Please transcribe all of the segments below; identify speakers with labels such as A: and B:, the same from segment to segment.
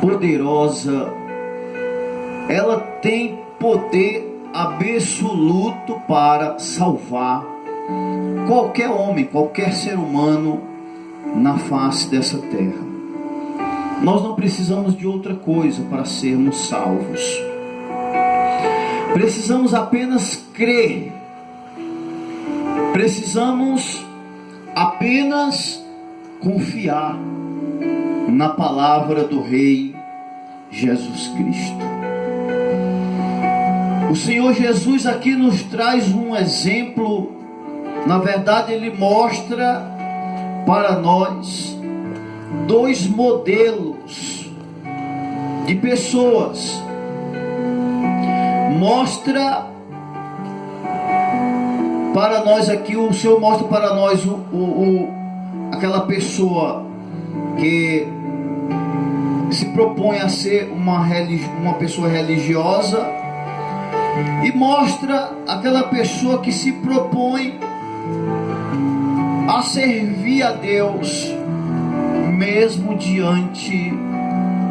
A: poderosa, ela tem poder absoluto para salvar qualquer homem, qualquer ser humano na face dessa terra. Nós não precisamos de outra coisa para sermos salvos. Precisamos apenas crer. Precisamos apenas confiar na palavra do Rei Jesus Cristo. O Senhor Jesus aqui nos traz um exemplo. Na verdade, Ele mostra para nós dois modelos de pessoas. Mostra para nós aqui, o Senhor mostra para nós aquela pessoa que se propõe a ser uma pessoa religiosa, e mostra aquela pessoa que se propõe a servir a Deus, mesmo diante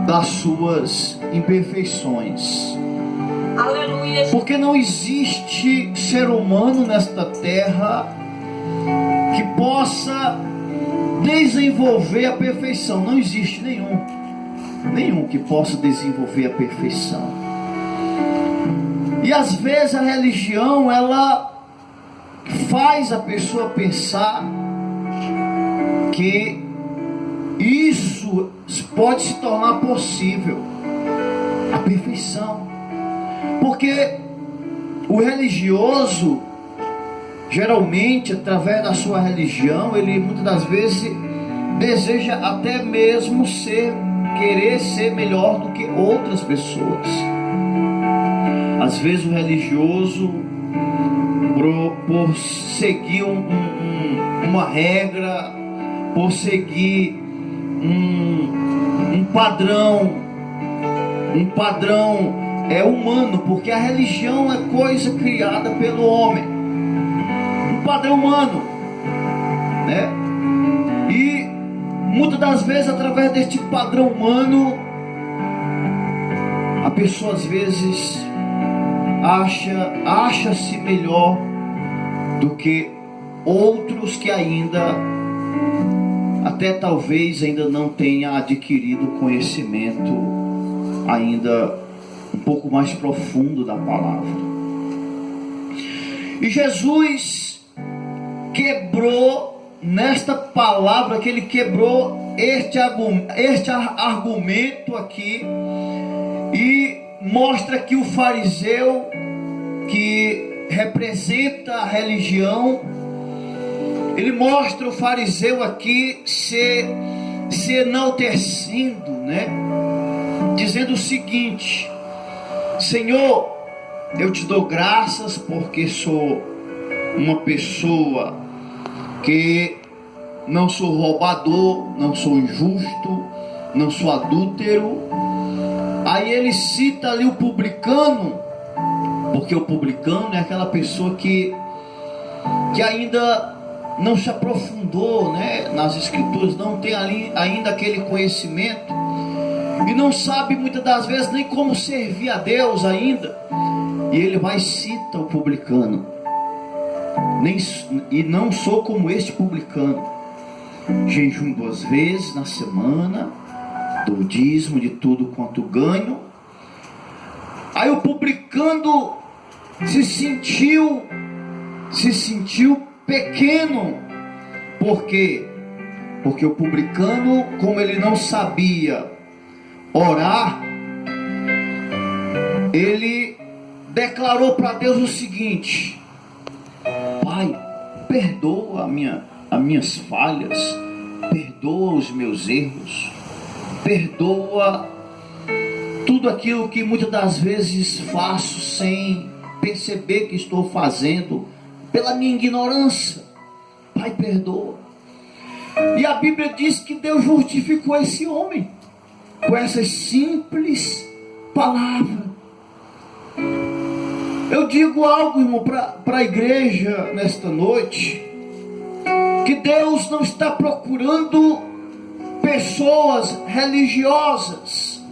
A: das suas imperfeições.
B: Aleluia.
A: Porque não existe ser humano nesta terra que possa desenvolver a perfeição. Não existe nenhum que possa desenvolver a perfeição. E às vezes a religião, ela faz a pessoa pensar que isso pode se tornar possível, a perfeição. Porque o religioso, geralmente, através da sua religião, ele muitas das vezes deseja até mesmo querer ser melhor do que outras pessoas. Às vezes o religioso, por seguir uma regra, por seguir um padrão humano, porque a religião é coisa criada pelo homem, um padrão humano, né? E muitas das vezes, através deste padrão humano, a pessoa às vezes acha-se melhor do que outros que até talvez ainda não tenha adquirido conhecimento ainda um pouco mais profundo da palavra. E Jesus quebrou nesta palavra, que Ele quebrou este argumento aqui, e mostra que o fariseu, que representa a religião, ele mostra o fariseu aqui se enaltecendo, né? Dizendo o seguinte: Senhor, eu te dou graças porque sou uma pessoa que não sou roubador, não sou injusto, não sou adúltero. Aí ele cita ali o publicano, porque o publicano é aquela pessoa que ainda não se aprofundou, né, nas escrituras, não tem ali ainda aquele conhecimento, e não sabe muitas das vezes nem como servir a Deus ainda. E ele vai e cita o publicano: e não sou como este publicano, jejum 2 vezes na semana, dou dízimo de tudo quanto ganho. Aí o publicano se sentiu pequeno. Por quê? Porque o publicano, como ele não sabia orar, ele declarou para Deus o seguinte: Pai, perdoa as minhas falhas, perdoa os meus erros, perdoa tudo aquilo que muitas das vezes faço sem perceber que estou fazendo, pela minha ignorância. Pai, perdoa. E a Bíblia diz que Deus justificou esse homem com essas simples palavras. Eu digo algo, irmão, para a igreja nesta noite, que Deus não está procurando pessoas religiosas.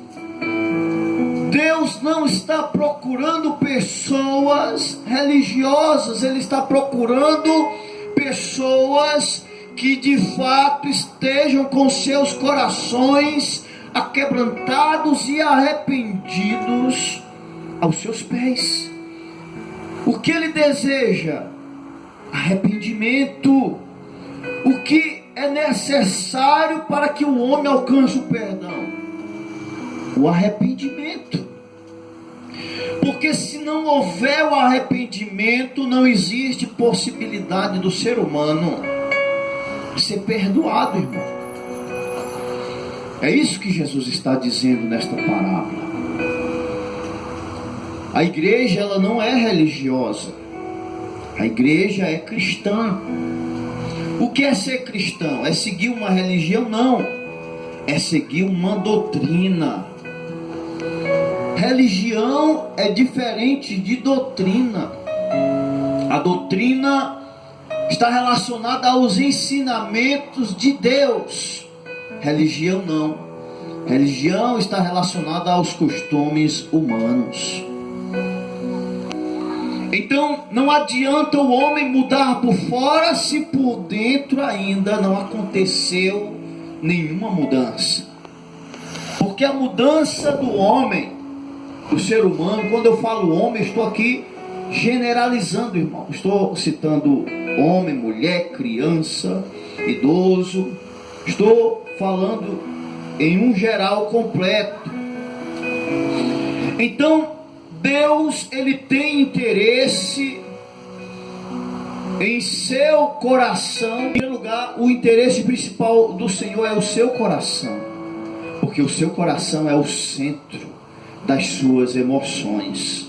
A: Deus não está procurando pessoas religiosas, Ele está procurando pessoas que de fato estejam com seus corações aquebrantados e arrependidos aos seus pés. O que Ele deseja? Arrependimento. O que é necessário para que o homem alcance o perdão? O arrependimento. Porque se não houver o arrependimento, não existe possibilidade do ser humano ser perdoado, irmão. É isso que Jesus está dizendo nesta parábola. A igreja, ela não é religiosa. A igreja é cristã. O que é ser cristão? É seguir uma religião? Não. É seguir uma doutrina. Religião é diferente de doutrina. A doutrina está relacionada aos ensinamentos de Deus. Religião não. Religião está relacionada aos costumes humanos. Então não adianta o homem mudar por fora se por dentro ainda não aconteceu nenhuma mudança. Porque a mudança do homem, do ser humano, quando eu falo homem, estou aqui generalizando, irmão. Estou citando homem, mulher, criança, idoso. Estou falando em um geral completo. Então, Deus, Ele tem interesse em seu coração. Em primeiro lugar, o interesse principal do Senhor é o seu coração. Porque o seu coração é o centro das suas emoções.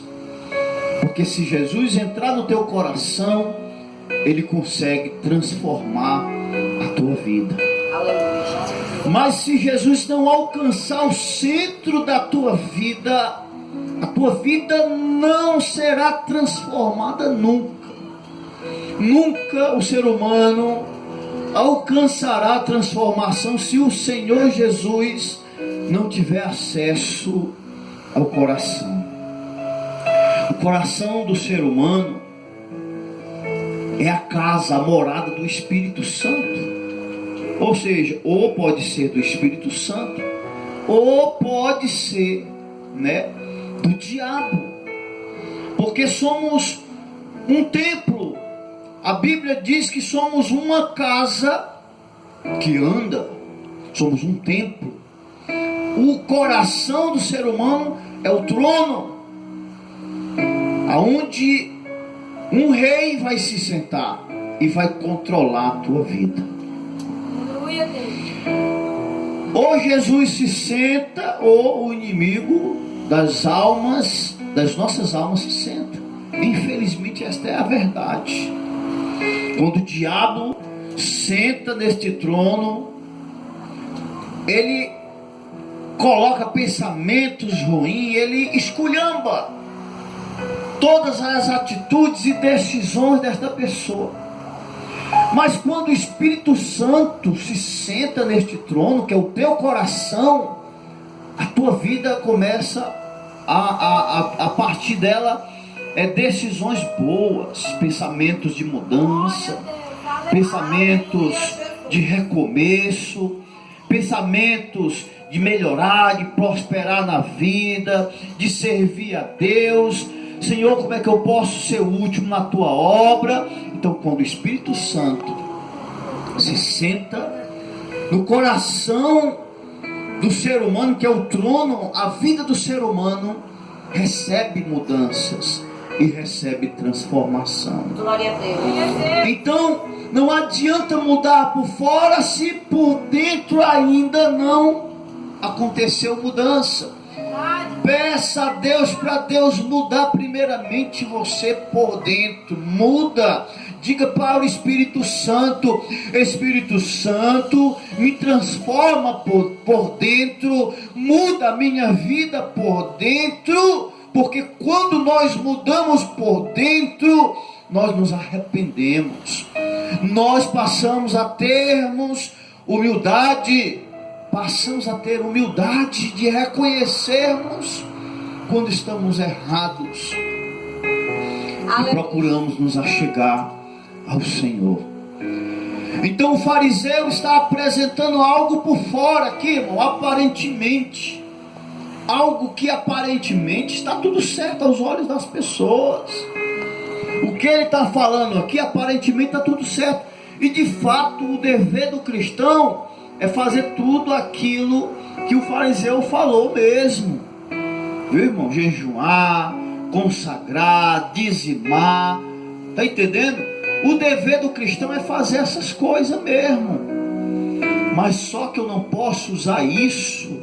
A: Porque se Jesus entrar no teu coração, Ele consegue transformar a tua vida. Mas se Jesus não alcançar o centro da tua vida, a tua vida não será transformada nunca. Nunca o ser humano alcançará a transformação se o Senhor Jesus não tiver acesso ao coração. O coração do ser humano é a casa, a morada do Espírito Santo. Ou seja, ou pode ser do Espírito Santo, ou pode ser, do diabo. Porque somos um templo. A Bíblia diz que somos uma casa que anda. Somos um templo. O coração do ser humano é o trono, aonde um rei vai se sentar e vai controlar a tua vida. Ou Jesus se senta, ou o inimigo das almas, das nossas almas, se senta. Infelizmente, esta é a verdade. Quando o diabo senta neste trono, ele coloca pensamentos ruins, ele esculhamba todas as atitudes e decisões desta pessoa. Mas quando o Espírito Santo se senta neste trono, que é o teu coração, a tua vida começa a partir dela decisões boas, pensamentos de mudança, pensamentos de recomeço, pensamentos de melhorar, de prosperar na vida, de servir a Deus. Senhor, como é que eu posso ser útil na tua obra? Então, quando o Espírito Santo se senta no coração do ser humano, que é o trono, a vida do ser humano recebe mudanças e recebe transformação.
B: Glória a Deus.
A: Então, não adianta mudar por fora se por dentro ainda não aconteceu mudança. Peça a Deus para Deus mudar primeiramente você por dentro. Muda. Diga para o Espírito Santo: Espírito Santo, me transforma por dentro, muda a minha vida por dentro, porque quando nós mudamos por dentro, nós nos arrependemos, nós passamos a termos humildade, passamos a ter humildade de reconhecermos quando estamos errados e procuramos nos achegar ao Senhor. Então o fariseu está apresentando algo por fora aqui, irmão, aparentemente. Algo que aparentemente está tudo certo aos olhos das pessoas. O que ele está falando aqui aparentemente está tudo certo. E de fato o dever do cristão é fazer tudo aquilo que o fariseu falou mesmo. Viu, irmão? Jejuar, consagrar, dizimar. Está entendendo? O dever do cristão é fazer essas coisas mesmo. Mas só que eu não posso usar isso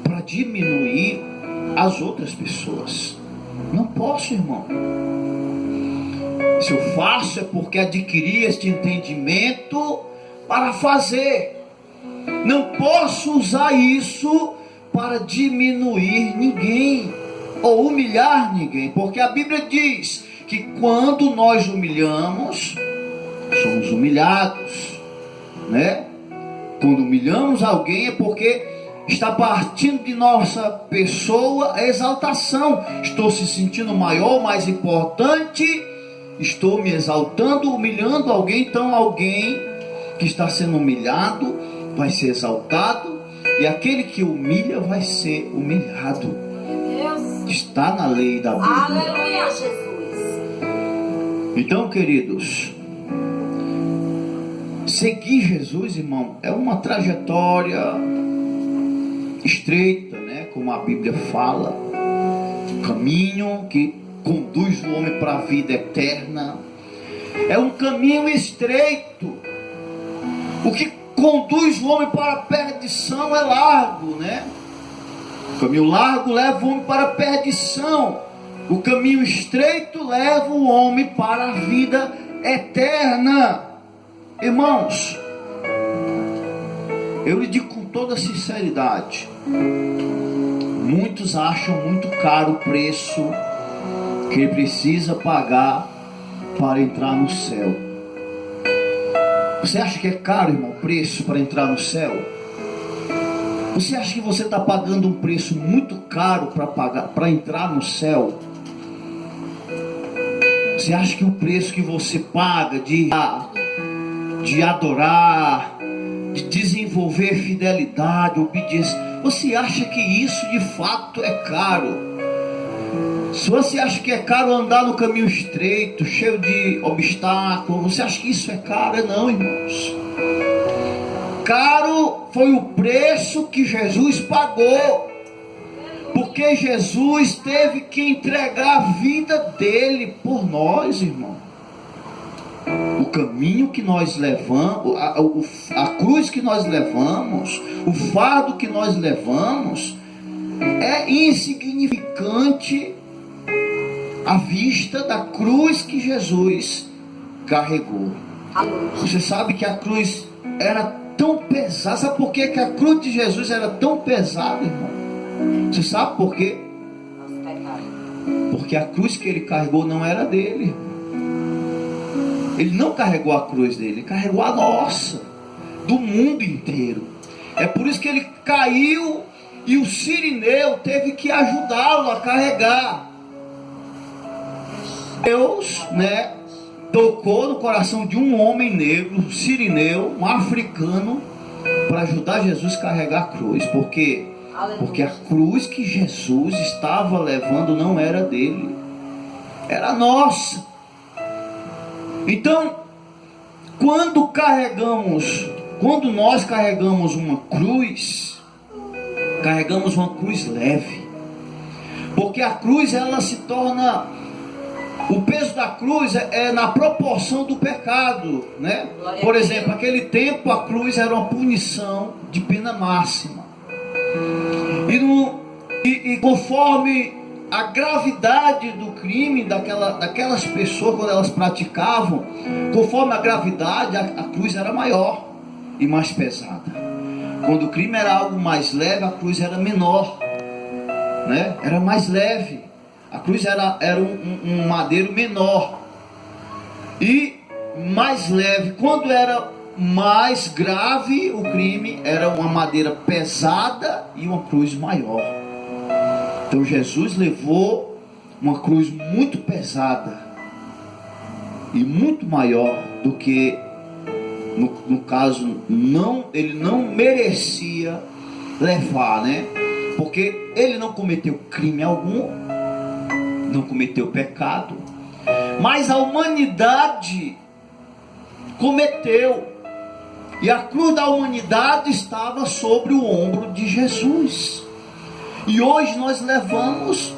A: para diminuir as outras pessoas. Não posso, irmão. Se eu faço é porque adquiri este entendimento para fazer. Não posso usar isso para diminuir ninguém ou humilhar ninguém, porque a Bíblia diz que quando nós humilhamos, somos humilhados, né? Quando humilhamos alguém é porque está partindo de nossa pessoa a exaltação. Estou se sentindo maior, mais importante, estou me exaltando, humilhando alguém. Então alguém que está sendo humilhado vai ser exaltado, e aquele que humilha vai ser humilhado. Está na lei da Bíblia.
B: Aleluia, Jesus.
A: Então, queridos, seguir Jesus, irmão, é uma trajetória estreita, né? Como a Bíblia fala, um caminho que conduz o homem para a vida eterna. É um caminho estreito. O que conduz o homem para a perdição é largo, né? O caminho largo leva o homem para a perdição. O caminho estreito leva o homem para a vida eterna. Irmãos, eu lhe digo com toda sinceridade, muitos acham muito caro o preço que ele precisa pagar para entrar no céu. Você acha que é caro, irmão, o preço para entrar no céu? Você acha que você está pagando um preço muito caro para entrar no céu? Você acha que o preço que você paga de adorar, de desenvolver fidelidade, obediência, você acha que isso de fato é caro? Se você acha que é caro andar no caminho estreito, cheio de obstáculos, você acha que isso é caro? Não, irmãos. Caro foi o preço que Jesus pagou, porque Jesus teve que entregar a vida dele por nós, irmão. O caminho que nós levamos, a cruz que nós levamos, o fardo que nós levamos, é insignificante à vista da cruz que Jesus carregou. Você sabe que a cruz era tão pesada. Sabe por que a cruz de Jesus era tão pesada, irmão? Você sabe por quê? Porque a cruz que ele carregou não era dele. Ele não carregou a cruz dele, ele carregou a nossa, do mundo inteiro. É por isso que ele caiu e o sirineu teve que ajudá-lo a carregar. Deus, né, tocou no coração de um homem negro, sirineu, um africano, para ajudar Jesus a carregar a cruz. Por quê? Porque a cruz que Jesus estava levando não era dele, era nossa. Então, quando nós carregamos uma cruz leve, porque a cruz ela se torna, o peso da cruz é na proporção do pecado, né? Por exemplo, naquele tempo a cruz era uma punição de pena máxima, e conforme a gravidade do crime daquelas pessoas, quando elas praticavam, conforme a gravidade, a cruz era maior e mais pesada. Quando o crime era algo mais leve, a cruz era menor, né? Era mais leve. A cruz era um madeiro menor e mais leve. Quando era mais grave o crime, era uma madeira pesada e uma cruz maior. Então Jesus levou uma cruz muito pesada e muito maior do que, no caso, ele não merecia levar, né? Porque ele não cometeu crime algum, não cometeu pecado, mas a humanidade cometeu, e a cruz da humanidade estava sobre o ombro de Jesus. E hoje nós levamos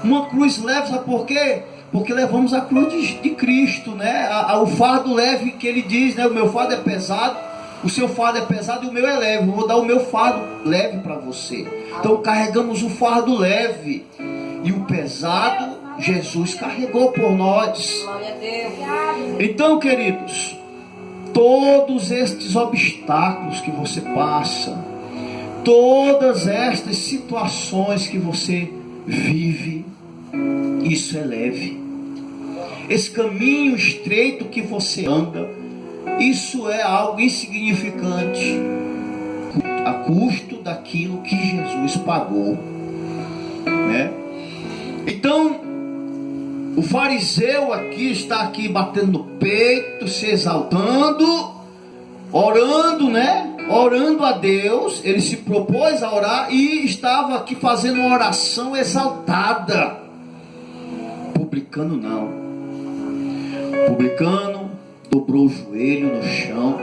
A: uma cruz leve, sabe por quê? Porque levamos a cruz de Cristo, né? O fardo leve que ele diz, né? O meu fardo é pesado, o seu fardo é pesado e o meu é leve. Eu vou dar o meu fardo leve para você. Então carregamos o fardo leve, e o pesado Jesus carregou por nós.
B: Glória a Deus.
A: Então, queridos, todos estes obstáculos que você passa, todas estas situações que você vive, isso é leve. Esse caminho estreito que você anda, isso é algo insignificante a custo daquilo que Jesus pagou, né? Então, o fariseu está aqui batendo no peito, se exaltando, orando, né? Orando a Deus. Ele se propôs a orar e estava aqui fazendo uma oração exaltada. Publicano não. Publicano dobrou o joelho no chão,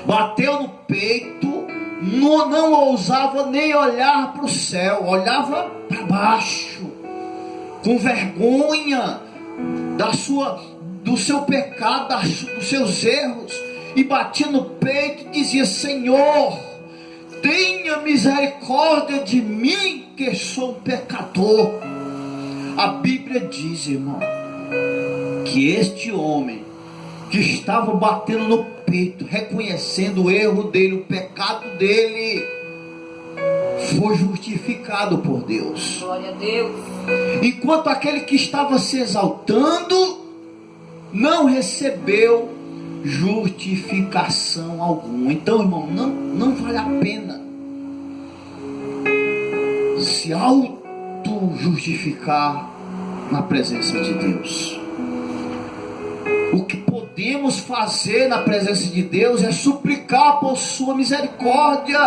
A: bateu no peito, não ousava nem olhar para o céu, olhava para baixo, com vergonha do seu pecado, dos seus erros, e batia no peito e dizia: Senhor, tenha misericórdia de mim, que sou um pecador. A Bíblia diz, irmão, que este homem que estava batendo no peito, reconhecendo o erro dele, o pecado dele, foi justificado por Deus.
B: Glória a Deus.
A: Enquanto aquele que estava se exaltando não recebeu justificação alguma. Então, irmão, não vale a pena se auto-justificar na presença de Deus. O que podemos fazer na presença de Deus é suplicar por sua misericórdia.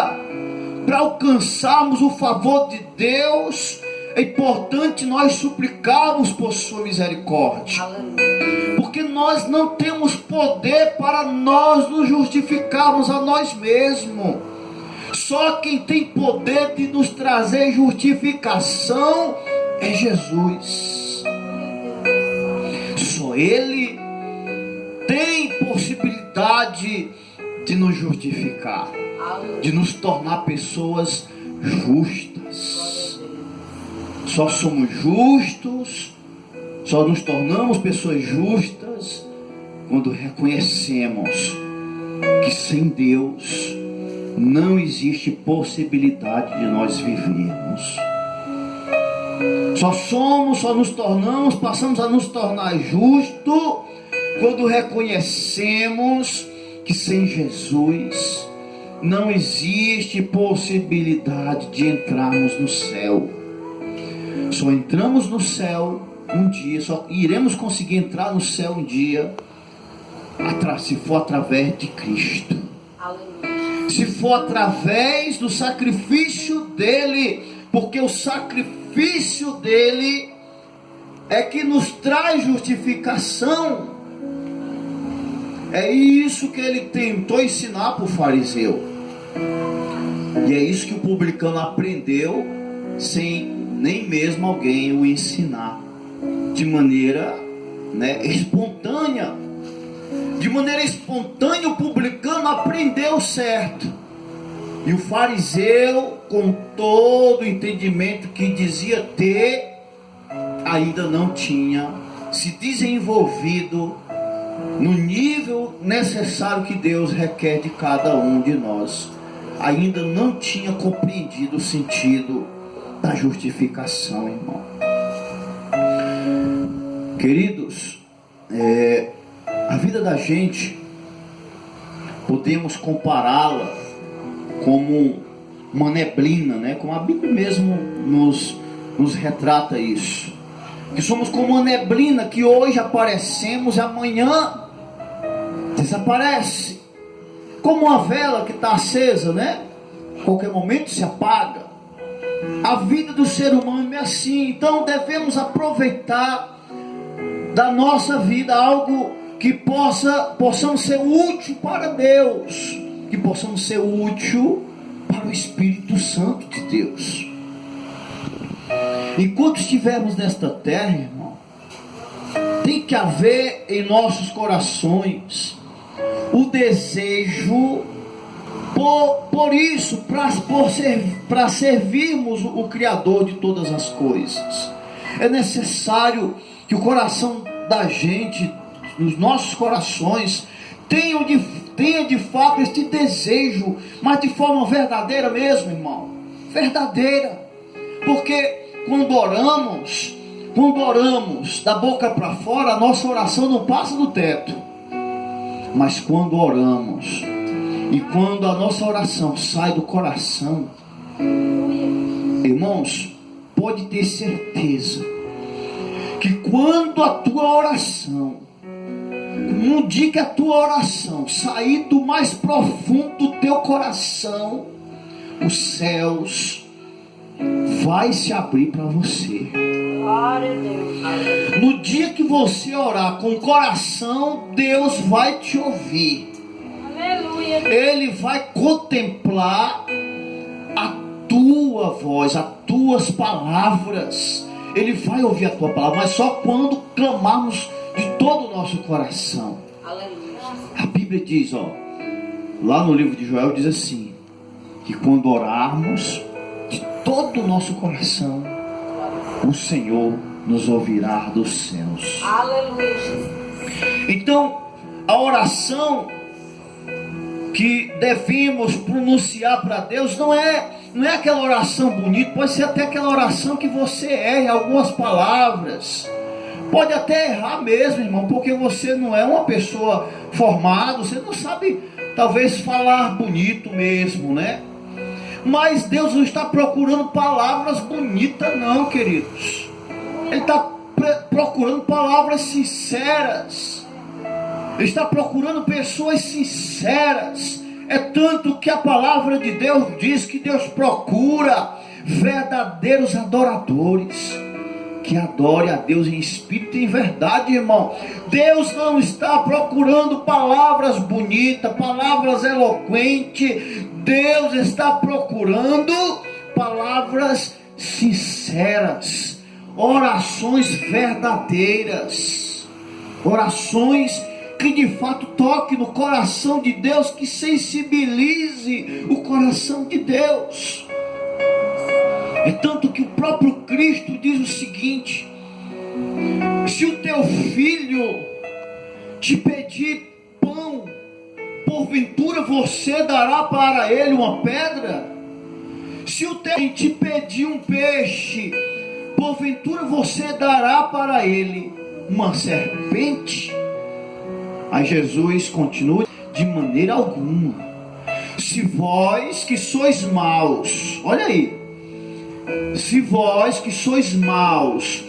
A: Para alcançarmos o favor de Deus, é importante nós suplicarmos por sua misericórdia. Porque nós não temos poder para nós nos justificarmos a nós mesmos. Só quem tem poder de nos trazer justificação é Jesus. Só Ele tem possibilidade de nos justificar, de nos tornar pessoas justas. Só somos justos, só nos tornamos pessoas justas quando reconhecemos que sem Deus não existe possibilidade de nós vivermos. Só nos tornamos, passamos a nos tornar justos quando reconhecemos que sem Jesus não existe possibilidade de entrarmos no céu. Só entramos no céu um dia, só iremos conseguir entrar no céu um dia, se for através de Cristo. Se for através do sacrifício dele, porque o sacrifício dele é que nos traz justificação. É isso que ele tentou ensinar para o fariseu, e é isso que o publicano aprendeu sem nem mesmo alguém o ensinar, de maneira, espontânea. De maneira espontânea o publicano aprendeu certo, e o fariseu, com todo o entendimento que dizia ter, ainda não tinha se desenvolvido no nível necessário que Deus requer de cada um de nós. Ainda não tinha compreendido o sentido da justificação, irmão. Queridos, a vida da gente, podemos compará-la como uma neblina, né? Como a Bíblia mesmo nos retrata isso. Que somos como uma neblina que hoje aparecemos e amanhã desaparece. Como uma vela que está acesa, né? A qualquer momento se apaga. A vida do ser humano é assim. Então devemos aproveitar da nossa vida algo que possamos ser útil para Deus, que possamos ser útil para o Espírito Santo de Deus. Enquanto estivermos nesta terra, irmão, tem que haver em nossos corações o desejo por isso, para servirmos o Criador de todas as coisas. É necessário que o coração da gente, os nossos corações, tenha de fato este desejo, mas de forma verdadeira mesmo, irmão. Verdadeira. Porque quando oramos da boca para fora, a nossa oração não passa do teto. Mas quando oramos, e quando a nossa oração sai do coração, irmãos, pode ter certeza que quando a tua oração, no dia que a tua oração sair do mais profundo do teu coração, os céus vai se abrir para você.
B: Glória a Deus.
A: No dia que você orar com o coração, Deus vai te ouvir.
B: Aleluia.
A: Ele vai contemplar a tua voz, as tuas palavras. Ele vai ouvir a tua palavra, mas só quando clamarmos de todo o nosso coração.
B: Aleluia.
A: A Bíblia diz, lá no livro de Joel diz assim, que quando orarmos de todo o nosso coração, o Senhor nos ouvirá dos céus.
B: Aleluia, Jesus.
A: Então, a oração que devemos pronunciar para Deus não é aquela oração bonita, pode ser até aquela oração que você erre algumas palavras. Pode até errar mesmo, irmão, porque você não é uma pessoa formada, você não sabe talvez falar bonito mesmo, né? Mas Deus não está procurando palavras bonitas não, queridos. Ele está procurando palavras sinceras. Ele está procurando pessoas sinceras. É tanto que a palavra de Deus diz que Deus procura verdadeiros adoradores, que adore a Deus em espírito e em verdade, irmão. Deus não está procurando palavras bonitas, palavras eloquentes. Deus está procurando palavras sinceras, orações verdadeiras, orações que de fato toque no coração de Deus, que sensibilize o coração de Deus. É tanto que o próprio Cristo diz o seguinte: se o teu filho te pedir pão, porventura você dará para ele uma pedra? Se o teu filho te pedir um peixe, porventura você dará para ele uma serpente? Aí Jesus continua: de maneira alguma. Se vós que sois maus, olha aí, se vós que sois maus,